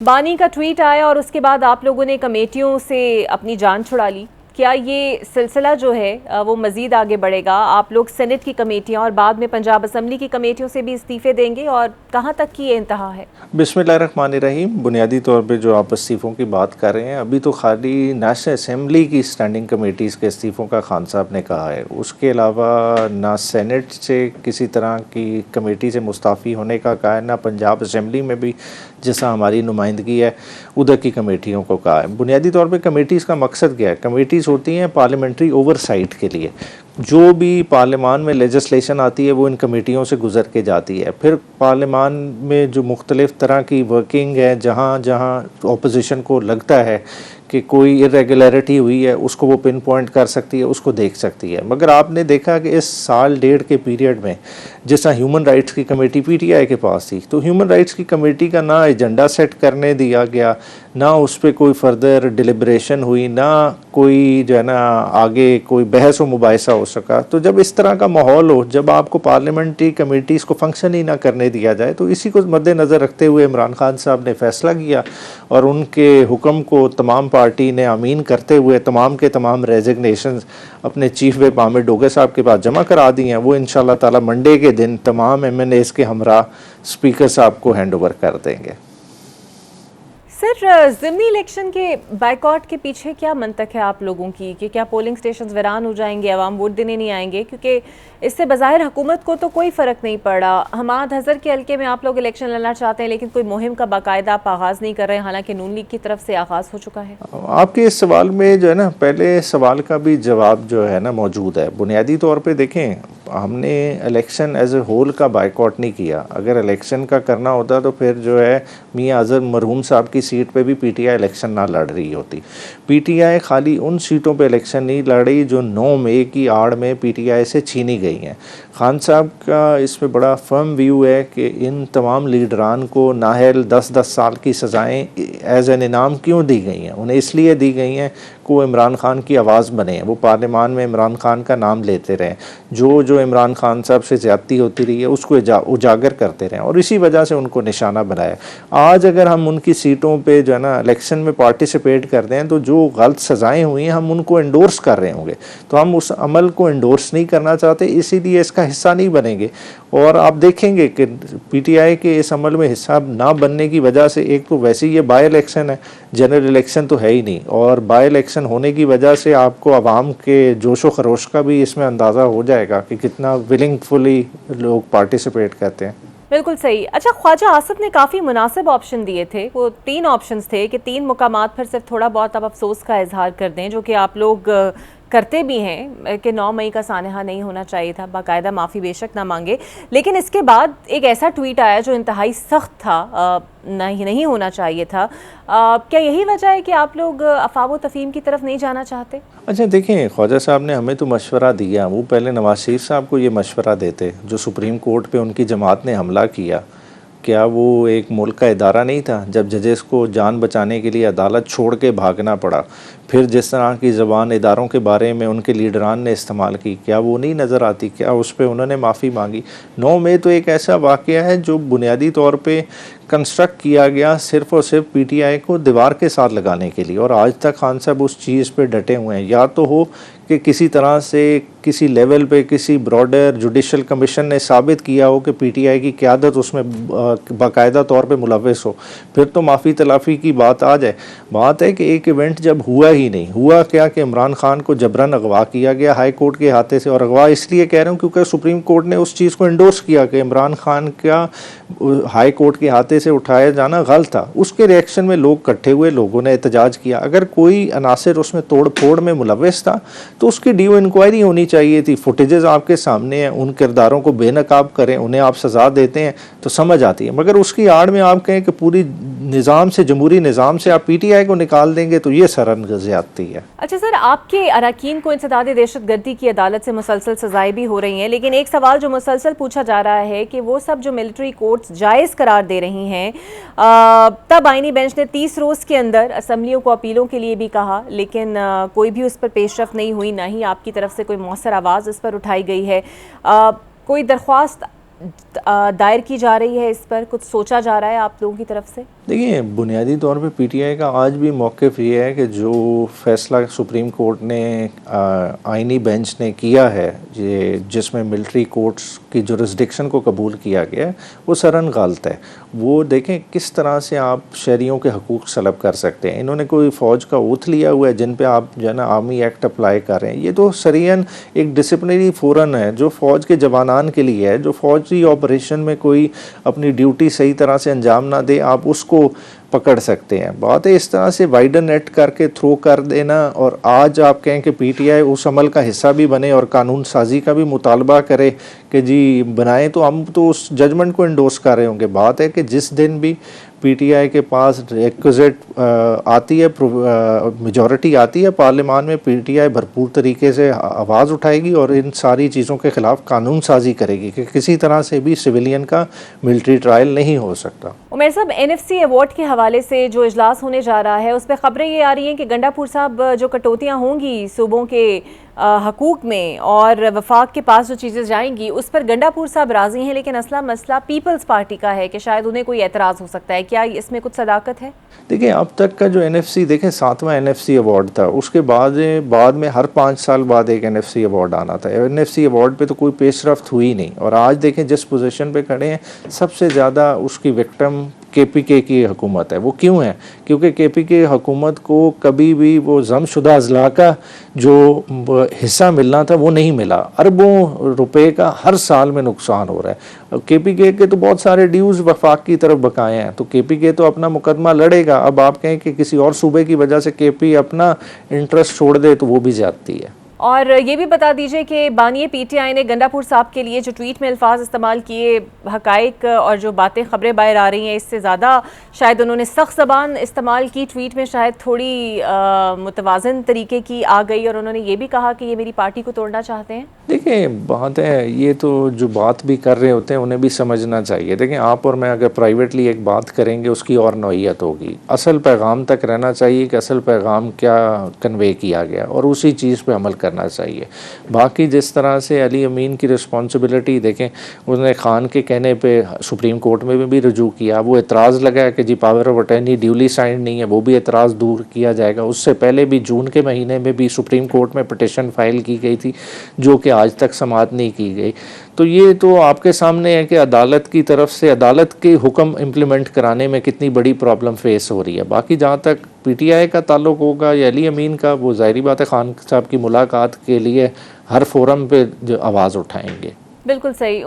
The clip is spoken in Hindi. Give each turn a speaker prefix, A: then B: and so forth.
A: बानी का ट्वीट आया और उसके बाद आप लोगों ने कमेटियों से अपनी जान छुड़ा ली। क्या ये सिलसिला जो है वो मज़ीद आगे बढ़ेगा? आप लोग सेनेट की कमेटियां और बाद में पंजाब असम्बली की कमेटियों से भी इस्तीफ़े देंगे और कहां तक की ये इंतहा है?
B: बिस्मिल्लाहिर्रहमानिर्रहीम। बुनियादी तौर पे जो आप इस्तीफ़ों की बात कर रहे हैं, अभी तो खाली नेशनल असम्बली की स्टैंडिंग कमेटीज़ के इस्तीफ़ों का खान साहब ने कहा है। उसके अलावा ना सेनेट से किसी तरह की कमेटी से मुस्ताफ़ी होने का कहा है, ना पंजाब असम्बली में भी जैसा हमारी नुमाइंदगी है उधर की कमेटियों को कहा है। बुनियादी तौर पे कमेटीज़ का मकसद क्या है? कमेटीज़ होती हैं पार्लियामेंट्री ओवरसाइट के लिए। जो भी पार्लियामान में लेजिस्लेशन आती है वो इन कमेटियों से गुजर के जाती है। फिर पार्लियामान में जो मुख्तलिफ़ तरह की वर्किंग है, जहाँ जहाँ अपोजिशन को लगता है कि कोई इरेगुलरिटी हुई है, उसको वो पिन पॉइंट कर सकती है, उसको देख सकती है। मगर आपने देखा कि इस साल डेढ़ के पीरियड में जैसा ह्यूमन राइट्स की कमेटी पीटीआई के पास थी, तो ह्यूमन राइट्स की कमेटी का ना एजेंडा सेट करने दिया गया, ना उस पर कोई फर्दर डिलिब्रेशन हुई, ना कोई जो है ना आगे कोई बहस व मुबाहिसा हो सका। तो जब इस तरह का माहौल हो, जब आपको पार्लियामेंट्री कमेटीज़ को फंक्शन ही ना करने दिया जाए, तो इसी को मद्देनज़र रखते हुए इमरान खान साहब ने फ़ैसला किया और उनके हुक्म को तमाम पार्टी ने आमीन करते हुए तमाम के तमाम रेजिग्नेशन अपने चीफ व्हिप आमिर डोगे साहब के पास जमा करा दी हैं। वो इंशाल्लाह ताला मंडे के दिन तमाम एमएनएज़ के हमरा स्पीकर साहब को हैंड ओवर कर देंगे।
A: सर, ज़िमनी इलेक्शन के बाइकॉट के पीछे क्या मंतक है आप लोगों की कि क्या पोलिंग स्टेशंस वीरान हो जाएंगे, अवाम वोट देने नहीं आएंगे? क्योंकि इससे बज़ाहिर हुकूमत को तो कोई फ़र्क नहीं पड़ा। हमाद हज़र के हल्के में आप लोग इलेक्शन लड़ना चाहते हैं, लेकिन कोई मुहिम का बाकायदा आप आगाज़ नहीं कर रहे हैं, हालांकि नून लीग की तरफ से आगाज़ हो चुका है।
B: आपके इस सवाल में जो है ना, पहले सवाल का भी जवाब जो है ना मौजूद है। बुनियादी तौर पे देखें, हमने इलेक्शन एज ए होल का बाइकॉट नहीं किया। अगर इलेक्शन का करना होता तो फिर जो है मियां अज़हर मरहूम साहब की सीट पे भी पीटीआई इलेक्शन ना लड़ रही होती। पीटीआई खाली उन सीटों पे इलेक्शन नहीं लड़ रही जो 9 मई की आड़ में पीटीआई से छीनी गई हैं। खान साहब का इसमें बड़ा फर्म व्यू है कि इन तमाम लीडरान को नाहल 10-10 साल की सज़ाएँ एज एन इनाम क्यों दी गई हैं? उन्हें इसलिए दी गई हैं कि वो इमरान खान की आवाज़ बने हैं, वो पार्लियामान में इमरान खान का नाम लेते रहें, जो इमरान खान साहब से ज़्यादती होती रही है उसको उजागर करते रहें, और इसी वजह से उनको निशाना बनाया। आज अगर हम उनकी सीटों पे जो है ना इलेक्शन में पार्टिसिपेट करते हैं तो जो गलत सज़ाएँ हुई हैं हम उनको एंडोर्स कर रहे होंगे, तो हम उस अमल को एंडोर्स नहीं करना चाहते, इसीलिए इसका हिस्सा नहीं बनेंगे। और आप देखेंगे कि पीटीआई के इस अमल में हिस्सा ना बनने की वजह से एक तो वैसे ही ये बाई इलेक्शन है, जनरल इलेक्शन तो है ही नहीं, और बाई इलेक्शन होने की वजह से आपको आवाम के जोश व खरोश का भी इसमें अंदाज़ा हो जाएगा कि कितना विलिंगफुली लोग पार्टिसिपेट करते हैं।
A: बिल्कुल सही। अच्छा, ख्वाजा आसिफ ने काफ़ी मुनासिब ऑप्शन दिए थे। वो 3 ऑप्शंस थे कि 3 मुकामात पर सिर्फ थोड़ा बहुत आप अफसोस का इजहार कर दें, जो कि आप लोग करते भी हैं कि 9 मई का सानहा नहीं होना चाहिए था, बाकायदा माफ़ी बेशक ना मांगे। लेकिन इसके बाद एक ऐसा ट्वीट आया जो इंतहाई सख्त था, नहीं होना चाहिए था। क्या यही वजह है कि आप लोग अफ़वाह व तफ़हीम की तरफ नहीं जाना चाहते?
B: अच्छा देखें, ख्वाजा साहब ने हमें तो मशवरा दिया, वो पहले नवाज शरीफ साहब को ये मशवरा देते जो सुप्रीम कोर्ट पे उनकी जमात ने हमला किया। क्या वो एक मुल्क का इदारा नहीं था? जब जजेस को जान बचाने के लिए अदालत छोड़ के भागना पड़ा, फिर जिस तरह की ज़बान इदारों के बारे में उनके लीडरान ने इस्तेमाल की, क्या वो नहीं नज़र आती? क्या उस पर उन्होंने माफ़ी मांगी? 9 मई तो एक ऐसा वाक़या है जो बुनियादी तौर पे कंस्ट्रक्ट किया गया सिर्फ़ और सिर्फ पीटीआई को दीवार के साथ लगाने के लिए, और आज तक खान साहब उस चीज़ पे डटे हुए हैं। या तो हो कि किसी तरह से किसी लेवल पे किसी ब्रॉडर जुडिशल कमीशन ने साबित किया हो कि पीटीआई की क़यादत उसमें बाकायदा तौर पे मुलव्वस हो, फिर तो माफ़ी तलाफ़ी की बात आ जाए। बात है कि एक इवेंट जब हुआ ही नहीं, हुआ क्या कि इमरान खान को जबरन अगवा किया गया हाई कोर्ट के हाथे से, और अगवा इसलिए कह रहा हूँ क्योंकि सुप्रीम कोर्ट ने उस चीज़ को एंडोर्स किया कि इमरान खान का हाई कोर्ट के हाथे से उठाया जाना गलत था। उसके रिएक्शन में लोग इकट्ठे हुए, लोगों ने एहतजाज किया। अगर कोई अनासर उसमें तोड़ फोड़ में मुलव्वस था तो उसकी डी इंक्वायरी होनी चाहिए थी। फुटेजेस आपके सामने हैं, उन किरदारों को बेनकाब करें, उन्हें आप सज़ा देते हैं तो समझ आती है। मगर उसकी आड़ में आप कहें कि पूरी निज़ाम से, जमहूरी निज़ाम से आप पीटीआई को निकाल देंगे, तो ये सरन ज़्यादती है।
A: अच्छा सर, आपके अरकान को इंसदाद दहशतगर्दी की अदालत से मुसलसल सजाएं भी हो रही हैं, लेकिन एक सवाल जो मुसलसल पूछा जा रहा है कि वो सब जो मिलिट्री कोर्ट्स जायज़ करार दे रही हैं, तब आईनी बेंच ने 30 रोज़ के अंदर असम्बलियों को अपीलों के लिए भी कहा, लेकिन कोई भी उस पर पेशरफ नहीं हुई, ना ही आपकी तरफ से कोई मौसर आवाज़ इस पर उठाई गई है। कोई दरख्वास्त दायर की जा रही है, इस पर कुछ सोचा जा रहा है आप लोगों की तरफ से?
B: देखिए, बुनियादी तौर पे पीटीआई का आज भी मौक़िफ़ ये है कि जो फ़ैसला सुप्रीम कोर्ट ने आइनी बेंच ने किया है, ये जिसमें मिलिट्री कोर्ट्स की जुरिस्डिक्शन को कबूल किया गया है, वो सरन गलत है। वो देखें किस तरह से आप शहरियों के हकूक़ सलब कर सकते हैं। इन्होंने कोई फ़ौज का ओथ लिया हुआ है जिन पे आप जो है ना आर्मी एक्ट अप्लाई कर रहे हैं। ये तो सरीहन एक डिसिप्लिनरी फ़ोरम है जो फ़ौज के जवानान के लिए है। जो फ़ौजी ऑपरेशन में कोई अपनी ड्यूटी सही तरह से अंजाम ना दे, आप उसको पकड़ सकते हैं। बात है इस तरह से वाइडर नेट करके थ्रो कर देना, और आज आप कहें कि पीटीआई उस अमल का हिस्सा भी बने और कानून साजी का भी मुतालबा करे कि जी बनाएं, तो हम तो उस जजमेंट को इंडोर्स कर रहे होंगे। बात है कि जिस दिन भी पीटीआई के पास रिक्विजिट आती है, मेजॉरिटी आती है पार्लियामान में, पीटीआई भरपूर तरीके से आवाज़ उठाएगी और इन सारी चीज़ों के ख़िलाफ़ कानून साजी करेगी कि किसी तरह से भी सिविलियन का मिलिट्री ट्रायल नहीं हो सकता।
A: उमर साहब, एनएफसी अवार्ड के हवाले से जो इजलास होने जा रहा है उस पर ख़बरें ये आ रही हैं कि गंडापुर साहब जो कटौतियाँ होंगी सूबों के हकूक़ में और वफाक के पास जो चीज़ें जाएंगी उस पर गंडापुर साहब राज़ी हैं, लेकिन असला मसला पीपल्स पार्टी का है कि शायद उन्हें कोई एतराज़ हो सकता है। क्या इसमें कुछ सदाकत है?
B: देखिए, अब तक का जो एनएफसी, देखें 7वां एनएफसी अवार्ड था, उसके बाद में हर 5 साल बाद एक एनएफसी अवार्ड आना था। एनएफसी अवार्ड पे तो कोई पेशरफ्त हुई नहीं, और आज देखें जिस पोजीशन पे खड़े हैं, सबसे ज़्यादा उसकी विक्टिम केपीके की हुकूमत है। वो क्यों है? क्योंकि केपीके हुकूमत को कभी भी वो ज़मशुदा अज़ला का जो हिस्सा मिलना था वो नहीं मिला। अरबों रुपए का हर साल में नुकसान हो रहा है। केपीके के तो बहुत सारे ड्यूज़ वफाक की तरफ बकाए हैं, तो केपीके तो अपना मुकदमा लड़ेगा। अब आप कहें कि किसी और सूबे की वजह से केपी अपना इंटरेस्ट छोड़ दे, तो वो भी ज़्यादती है।
A: और ये भी बता दीजिए कि बानिए पीटीआई ने गंडापुर साहब के लिए जो ट्वीट में अल्फाज इस्तेमाल किए, हकाइक और जो बातें खबरें बाहर आ रही हैं, इससे ज़्यादा शायद उन्होंने सख्त ज़बान इस्तेमाल की। ट्वीट में शायद थोड़ी मुतवाज़न तरीके की आ गई, और उन्होंने ये भी कहा कि ये मेरी पार्टी को तोड़ना चाहते हैं।
B: देखिए, बात है, ये तो जो बात भी कर रहे होते हैं उन्हें भी समझना चाहिए। देखें, आप और मैं अगर प्राइवेटली एक बात करेंगे उसकी और नौइयत होगी। असल पैगाम तक रहना चाहिए कि असल पैगाम क्या कन्वे किया गया, और उसी चीज़ पे अमल करना चाहिए। बाकी जिस तरह से अली अमीन की रिस्पॉन्सिबिलिटी, देखें उसने खान के कहने पे सुप्रीम कोर्ट में भी रजू किया, वो एतराज़ लगा कि जी power of attorney duly signed नहीं है, वो भी एतराज़ दूर किया जाएगा। उससे पहले भी जून के महीने में भी सुप्रीम कोर्ट में पिटिशन फाइल की गई थी जो कि आज तक समाअत नहीं की गई। तो ये तो आपके सामने है कि अदालत की तरफ से अदालत के हुक्म इम्प्लीमेंट कराने में कितनी बड़ी प्रॉब्लम फेस हो रही है। बाकी जहाँ तक पीटीआई का ताल्लुक होगा या अली अमीन का, वो ज़ाहिरी बात है खान साहब की मुलाकात के लिए हर फोरम पे जो आवाज़ उठाएंगे।
A: बिल्कुल सही।